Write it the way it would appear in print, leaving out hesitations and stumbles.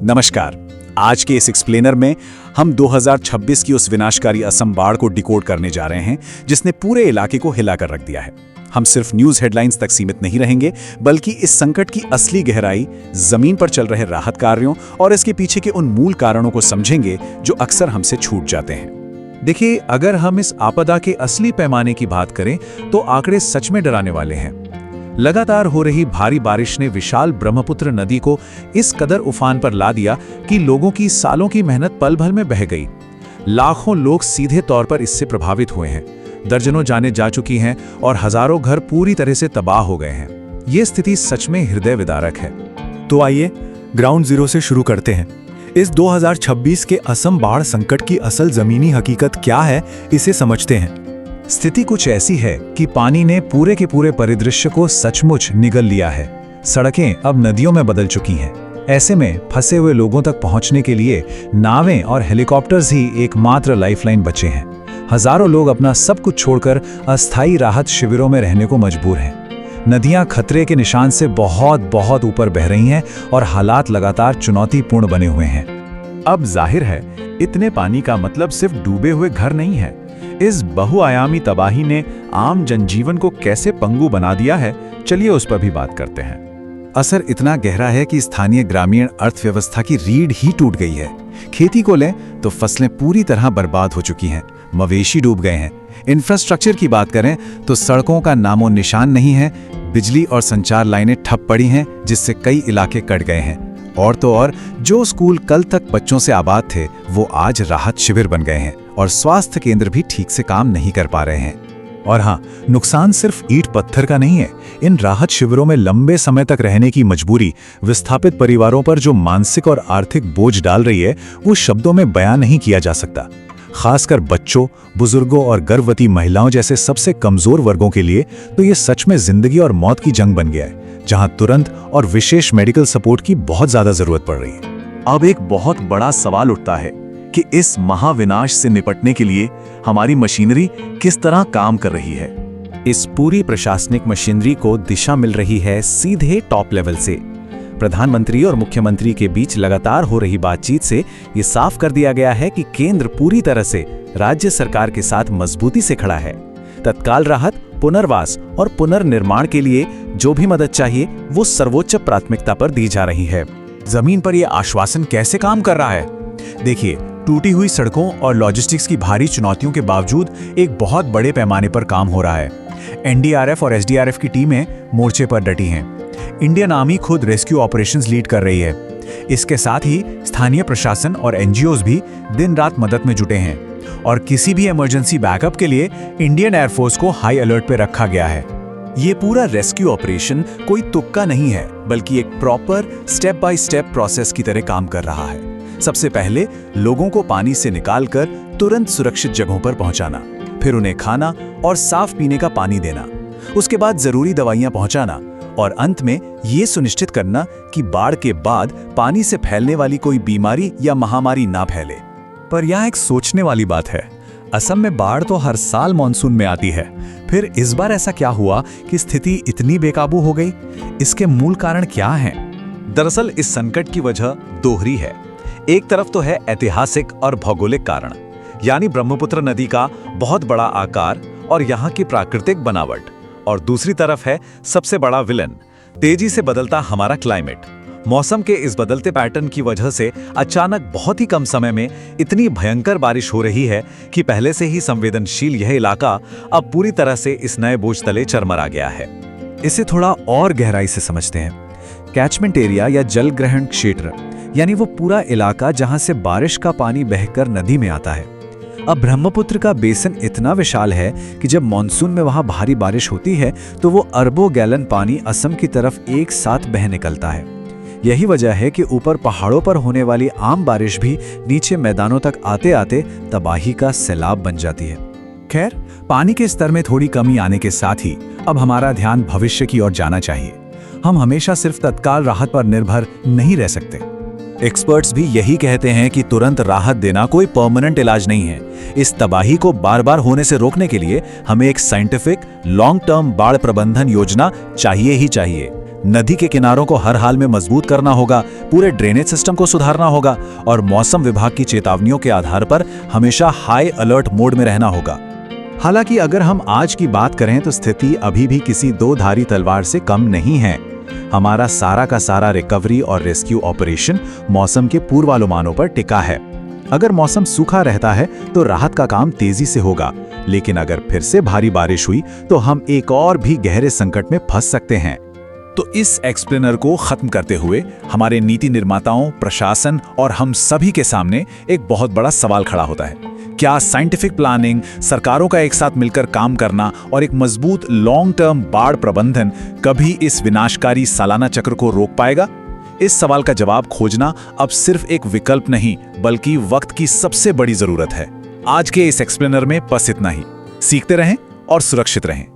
नमस्कार। आज के इस एक्सप्लेनर में हम 2026 की उस विनाशकारी असम बाढ़ को डिकोड करने जा रहे हैं जिसने पूरे इलाके को हिलाकर रख दिया है। हम सिर्फ न्यूज़ हेडलाइंस तक सीमित नहीं रहेंगे, बल्कि इस संकट की असली गहराई, जमीन पर चल रहे राहत कार्यों और इसके पीछे के उन मूल कारणों को समझेंगे जो अक्सर हमसे छूट जाते हैं। देखिए, अगर हम इस आपदा के असली पैमाने की बात करें तो आंकड़े सच में डराने वाले हैं। लगातार हो रही भारी बारिश ने विशाल ब्रह्मपुत्र नदी को इस कदर उफान पर ला दिया कि लोगों की सालों की मेहनत पल भर में बह गई। लाखों लोग सीधे तौर पर इससे प्रभावित हुए हैं, दर्जनों जानें जा चुकी हैं और हजारों घर पूरी तरह से तबाह हो गए हैं। ये स्थिति सच में हृदय विदारक है। तो आइए ग्राउंड जीरो से शुरू करते हैं। इस 2026 के असम बाढ़ संकट की असल जमीनी हकीकत क्या है, इसे समझते हैं। स्थिति कुछ ऐसी है कि पानी ने पूरे के पूरे परिदृश्य को सचमुच निगल लिया है। सड़कें अब नदियों में बदल चुकी हैं। ऐसे में फंसे हुए लोगों तक पहुंचने के लिए नावें और हेलीकॉप्टर्स ही एकमात्र लाइफलाइन बचे हैं। हजारों लोग अपना सब कुछ छोड़कर अस्थायी राहत शिविरों में रहने को मजबूर हैं। नदियां खतरे के निशान से बहुत बहुत ऊपर बह रही हैं और हालात लगातार चुनौतीपूर्ण बने हुए हैं। अब जाहिर है, इतने पानी का मतलब सिर्फ डूबे हुए घर नहीं है। इस बहुआयामी तबाही ने आम जनजीवन को कैसे पंगु बना दिया है, चलिए उस पर भी बात करते हैं। असर इतना गहरा है कि स्थानीय ग्रामीण अर्थव्यवस्था की रीढ़ ही टूट गई है। खेती को लें तो फसलें पूरी तरह बर्बाद हो चुकी हैं, मवेशी डूब गए हैं। इंफ्रास्ट्रक्चर की बात करें तो सड़कों का नामो निशान नहीं है, बिजली और संचार लाइनें ठप पड़ी हैं, जिससे कई इलाके कट गए हैं। और तो और जो स्कूल कल तक बच्चों से आबाद थे वो आज राहत शिविर बन गए हैं और स्वास्थ्य केंद्र भी ठीक से काम नहीं कर पा रहे हैं। और हाँ, नुकसान सिर्फ ईंट पत्थर का नहीं है। इन राहत शिविरों में लंबे समय तक रहने की मजबूरी विस्थापित परिवारों पर जो मानसिक और आर्थिक बोझ डाल रही है, वो शब्दों में बयां नहीं किया जा सकता। खासकर बच्चों, बुजुर्गों और गर्भवती महिलाओं जैसे सबसे कमजोर वर्गों के लिए तो ये सच में जिंदगी और मौत की जंग बन गया है, जहां तुरंत और विशेष मेडिकल सपोर्ट की बहुत ज्यादा जरूरत पड़ रही है। अब एक बहुत बड़ा सवाल उठता है कि इस महाविनाश से निपटने के लिए हमारी मशीनरी किस तरह काम कर रही है। इस पूरी प्रशासनिक मशीनरी को दिशा मिल रही है सीधे टॉप लेवल से। प्रधानमंत्री और मुख्यमंत्री के बीच लगातार हो रही बातचीत से ये साफ कर दिया गया है कि केंद्र पूरी तरह से राज्य सरकार के साथ मजबूती से खड़ा है। तत्काल राहत, पुनर्वास और पुनर्निर्माण के लिए जो भी मदद चाहिए वो सर्वोच्च प्राथमिकता पर दी जा रही है। जमीन पर यह आश्वासन कैसे काम कर रहा है? देखिए, टूटी हुई सड़कों और लॉजिस्टिक्स की भारी चुनौतियों के बावजूद एक बहुत बड़े पैमाने पर काम हो रहा है। एनडीआरएफ और एसडीआरएफ की टीमें मोर्चे पर डटी हैं। इंडियन आर्मी खुद रेस्क्यू ऑपरेशंस लीड कर रही है। इसके साथ ही स्थानीय प्रशासन और एनजीओज भी दिन रात मदद में जुटे हैं और किसी भी इमरजेंसी बैकअप के लिए इंडियन एयरफोर्स को हाई अलर्ट पर रखा गया है। ये पूरा रेस्क्यू ऑपरेशन कोई तुक्का नहीं है, बल्कि एक proper step by step process की तरह काम कर रहा है। सबसे पहले लोगों को पानी से निकालकर तुरंत सुरक्षित जगहों पर पहुंचाना, फिर उन्हें खाना और साफ पीने का पानी देना, उसके बाद जरूरी दवाइयां पहुंचाना और अंत में ये सुनिश्चित करना कि बाढ़ के बाद पानी से फैलने वाली कोई बीमारी या महामारी ना फैले। पर यहाँ एक सोचने वाली बात है। असम में बाढ़ तो हर साल मानसून में आती है, फिर इस बार ऐसा क्या हुआ कि स्थिति इतनी बेकाबू हो गई? इसके मूल कारण क्या हैं? दरअसल इस संकट की वजह दोहरी है। एक तरफ तो है ऐतिहासिक और भौगोलिक कारण, यानी ब्रह्मपुत्र नदी का बहुत बड़ा आकार और यहाँ की प्राकृतिक बनावट, और दूसरी तरफ है सबसे बड़ा विलन, तेजी से बदलता हमारा क्लाइमेट। मौसम के इस बदलते पैटर्न की वजह से अचानक बहुत ही कम समय में इतनी भयंकर बारिश हो रही है कि पहले से ही संवेदनशील यह इलाका अब पूरी तरह से इस नए बोझ तले चरमरा गया है। इसे थोड़ा और गहराई से समझते हैं। कैचमेंट एरिया या जल ग्रहण क्षेत्र, यानी वो पूरा इलाका जहां से बारिश का पानी बहकर नदी में आता है। अब ब्रह्मपुत्र का बेसिन इतना विशाल है कि जब मॉनसून में वहां भारी बारिश होती है तो वो अरबों गैलन पानी असम की तरफ एक साथ बह निकलता है। यही वजह है कि ऊपर पहाड़ों पर होने वाली आम बारिश भी नीचे मैदानों तक आते आते तबाही का सैलाब बन जाती है। खैर, पानी के स्तर में थोड़ी कमी आने के साथ ही अब हमारा ध्यान भविष्य की ओर जाना चाहिए। हम हमेशा सिर्फ तत्काल राहत पर निर्भर नहीं रह सकते। एक्सपर्ट्स भी यही कहते हैं कि तुरंत राहत देना कोई परमानेंट इलाज नहीं है। इस तबाही को बार बार होने से रोकने के लिए हमें एक साइंटिफिक लॉन्ग टर्म बाढ़ प्रबंधन योजना चाहिए ही चाहिए। नदी के किनारों को हर हाल में मजबूत करना होगा, पूरे ड्रेनेज सिस्टम को सुधारना होगा और मौसम विभाग की चेतावनियों के आधार पर हमेशा हाई अलर्ट मोड में रहना होगा। हालांकि अगर हम आज की बात करें तो स्थिति अभी भी किसी दो धारी तलवार से कम नहीं है। हमारा सारा का सारा रिकवरी और रेस्क्यू ऑपरेशन मौसम के पूर्वानुमानों पर टिका है। अगर मौसम सूखा रहता है तो राहत का काम तेजी से होगा, लेकिन अगर फिर से भारी बारिश हुई तो हम एक और भी गहरे संकट में फंस सकते हैं। तो इस एक्सप्लेनर को खत्म करते हुए हमारे नीति निर्माताओं, प्रशासन और हम सभी के सामने एक बहुत बड़ा सवाल खड़ा होता है। क्या साइंटिफिक प्लानिंग, सरकारों का एक साथ मिलकर काम करना और एक मजबूत लॉन्ग टर्म बाढ़ प्रबंधन कभी इस विनाशकारी सालाना चक्र को रोक पाएगा? इस सवाल का जवाब खोजना अब सिर्फ एक विकल्प नहीं, बल्कि वक्त की सबसे बड़ी जरूरत है। आज के इस एक्सप्लेनर में बस इतना ही। सीखते रहें और सुरक्षित रहें।